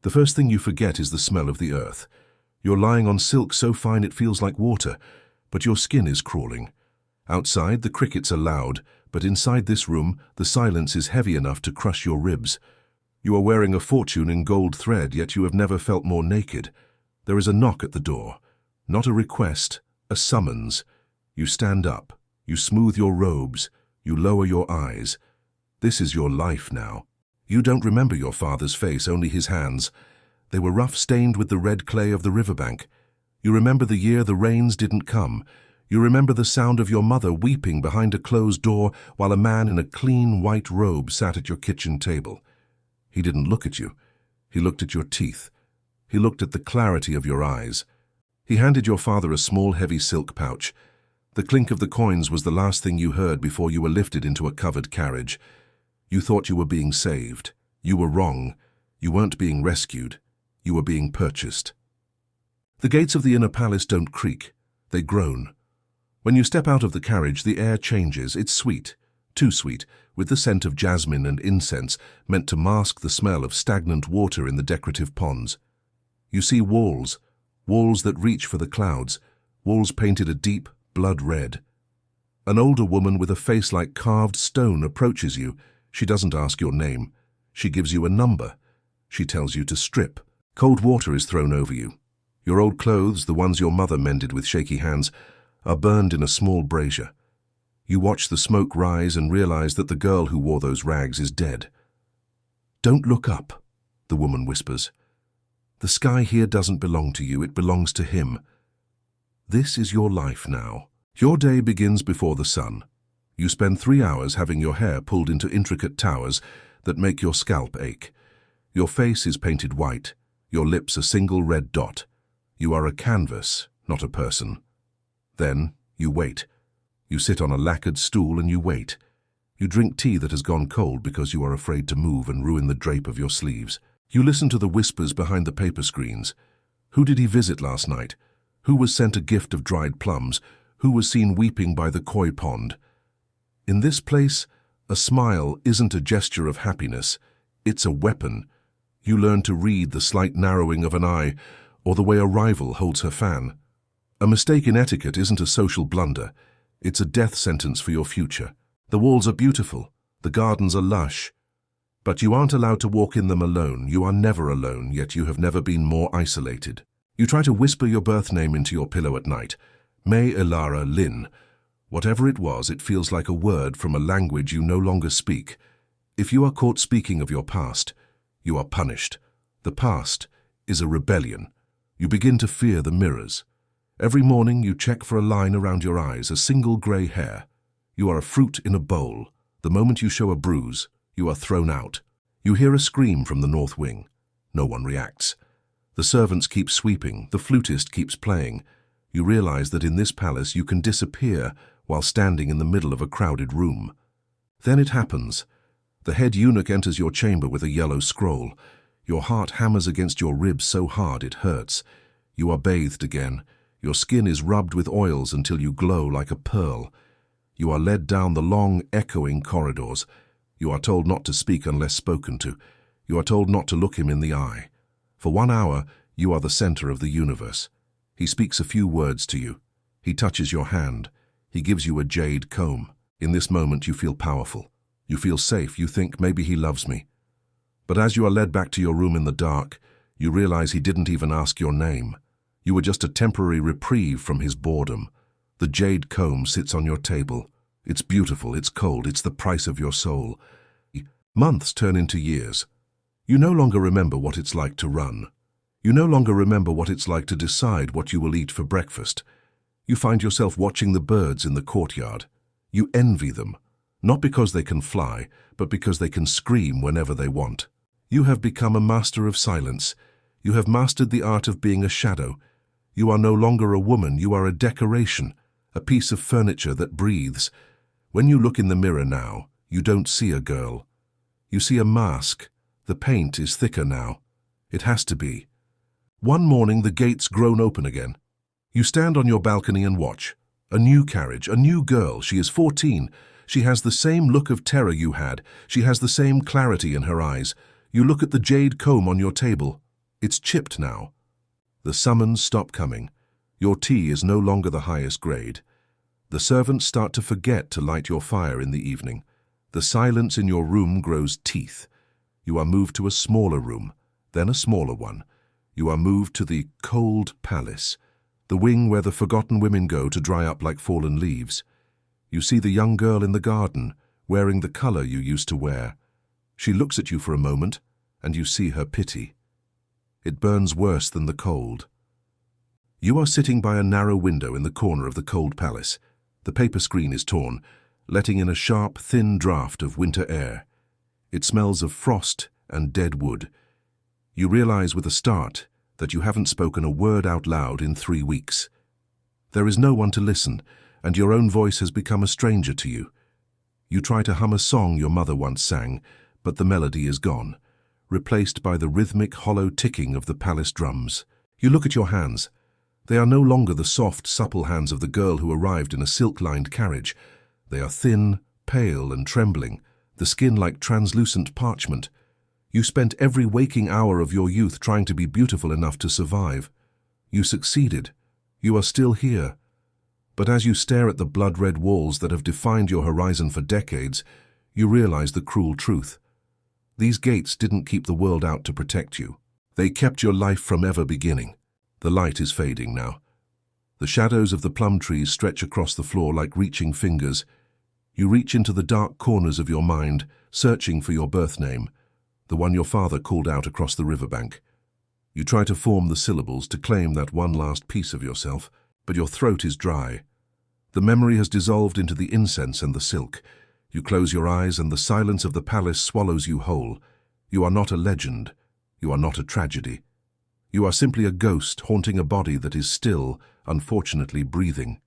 The first thing you forget is the smell of the earth. You're lying on silk so fine it feels like water, but your skin is crawling. Outside, the crickets are loud, but inside this room, the silence is heavy enough to crush your ribs. You are wearing a fortune in gold thread, yet you have never felt more naked. There is a knock at the door. Not a request, a summons. You stand up. You smooth your robes. You lower your eyes. This is your life now. You don't remember your father's face, only his hands. They were rough, stained with the red clay of the riverbank. You remember the year the rains didn't come. You remember the sound of your mother weeping behind a closed door while a man in a clean white robe sat at your kitchen table. He didn't look at you. He looked at your teeth. He looked at the clarity of your eyes. He handed your father a small, heavy silk pouch. The clink of the coins was the last thing you heard before you were lifted into a covered carriage. You thought you were being saved. You were wrong. You weren't being rescued. You were being purchased. The gates of the inner palace don't creak. They groan. When you step out of the carriage, the air changes. It's sweet, too sweet, with the scent of jasmine and incense meant to mask the smell of stagnant water in the decorative ponds. You see walls, walls that reach for the clouds, walls painted a deep blood red. An older woman with a face like carved stone approaches you. She doesn't ask your name. She gives you a number. She tells you to strip. Cold water is thrown over you. Your old clothes, the ones your mother mended with shaky hands, are burned in a small brazier. You watch the smoke rise and realize that the girl who wore those rags is dead. "Don't look up," the woman whispers. "The sky here doesn't belong to you, it belongs to him." This is your life now. Your day begins before the sun. You spend 3 hours having your hair pulled into intricate towers that make your scalp ache. Your face is painted white, your lips a single red dot. You are a canvas, not a person. Then you wait. You sit on a lacquered stool and you wait. You drink tea that has gone cold because you are afraid to move and ruin the drape of your sleeves. You listen to the whispers behind the paper screens. Who did he visit last night? Who was sent a gift of dried plums? Who was seen weeping by the koi pond? In this place, a smile isn't a gesture of happiness. It's a weapon. You learn to read the slight narrowing of an eye or the way a rival holds her fan. A mistake in etiquette isn't a social blunder. It's a death sentence for your future. The walls are beautiful. The gardens are lush. But you aren't allowed to walk in them alone. You are never alone, yet you have never been more isolated. You try to whisper your birth name into your pillow at night. May Elara Lynn. Whatever it was, it feels like a word from a language you no longer speak. If you are caught speaking of your past, you are punished. The past is a rebellion. You begin to fear the mirrors. Every morning you check for a line around your eyes, a single grey hair. You are a fruit in a bowl. The moment you show a bruise, you are thrown out. You hear a scream from the north wing. No one reacts. The servants keep sweeping. The flutist keeps playing. You realize that in this palace you can disappear while standing in the middle of a crowded room. Then it happens. The head eunuch enters your chamber with a yellow scroll. Your heart hammers against your ribs so hard it hurts. You are bathed again. Your skin is rubbed with oils until you glow like a pearl. You are led down the long, echoing corridors. You are told not to speak unless spoken to. You are told not to look him in the eye. For 1 hour, you are the center of the universe. He speaks a few words to you. He touches your hand. He gives you a jade comb. In this moment, you feel powerful. You feel safe. You think, maybe he loves me. But as you are led back to your room in the dark, you realize he didn't even ask your name. You were just a temporary reprieve from his boredom. The jade comb sits on your table. It's beautiful, it's cold, it's the price of your soul. Months turn into years. You no longer remember what it's like to run. You no longer remember what it's like to decide what you will eat for breakfast. You find yourself watching the birds in the courtyard. You envy them, not because they can fly, but because they can scream whenever they want. You have become a master of silence. You have mastered the art of being a shadow. You are no longer a woman, you are a decoration, a piece of furniture that breathes. When you look in the mirror now, you don't see a girl. You see a mask. The paint is thicker now. It has to be. One morning the gates groan open again. You stand on your balcony and watch. A new carriage, a new girl. She is 14. She has the same look of terror you had. She has the same clarity in her eyes. You look at the jade comb on your table. It's chipped now. The summons stop coming. Your tea is no longer the highest grade. The servants start to forget to light your fire in the evening. The silence in your room grows teeth. You are moved to a smaller room, then a smaller one. You are moved to the cold palace, the wing where the forgotten women go to dry up like fallen leaves. You see the young girl in the garden, wearing the color you used to wear. She looks at you for a moment, and you see her pity. It burns worse than the cold. You are sitting by a narrow window in the corner of the cold palace. The paper screen is torn, letting in a sharp, thin draft of winter air. It smells of frost and dead wood. You realize with a start that you haven't spoken a word out loud in 3 weeks. There is no one to listen, and your own voice has become a stranger to you. You try to hum a song your mother once sang, but the melody is gone, replaced by the rhythmic, hollow ticking of the palace drums. You look at your hands. They are no longer the soft, supple hands of the girl who arrived in a silk-lined carriage. They are thin, pale, and trembling, the skin like translucent parchment. You spent every waking hour of your youth trying to be beautiful enough to survive. You succeeded. You are still here. But as you stare at the blood-red walls that have defined your horizon for decades, you realize the cruel truth. These gates didn't keep the world out to protect you. They kept your life from ever beginning. The light is fading now. The shadows of the plum trees stretch across the floor like reaching fingers. You reach into the dark corners of your mind, searching for your birth name, the one your father called out across the riverbank. You try to form the syllables to claim that one last piece of yourself, but your throat is dry. The memory has dissolved into the incense and the silk. You close your eyes and the silence of the palace swallows you whole. You are not a legend. You are not a tragedy. You are simply a ghost haunting a body that is still, unfortunately, breathing.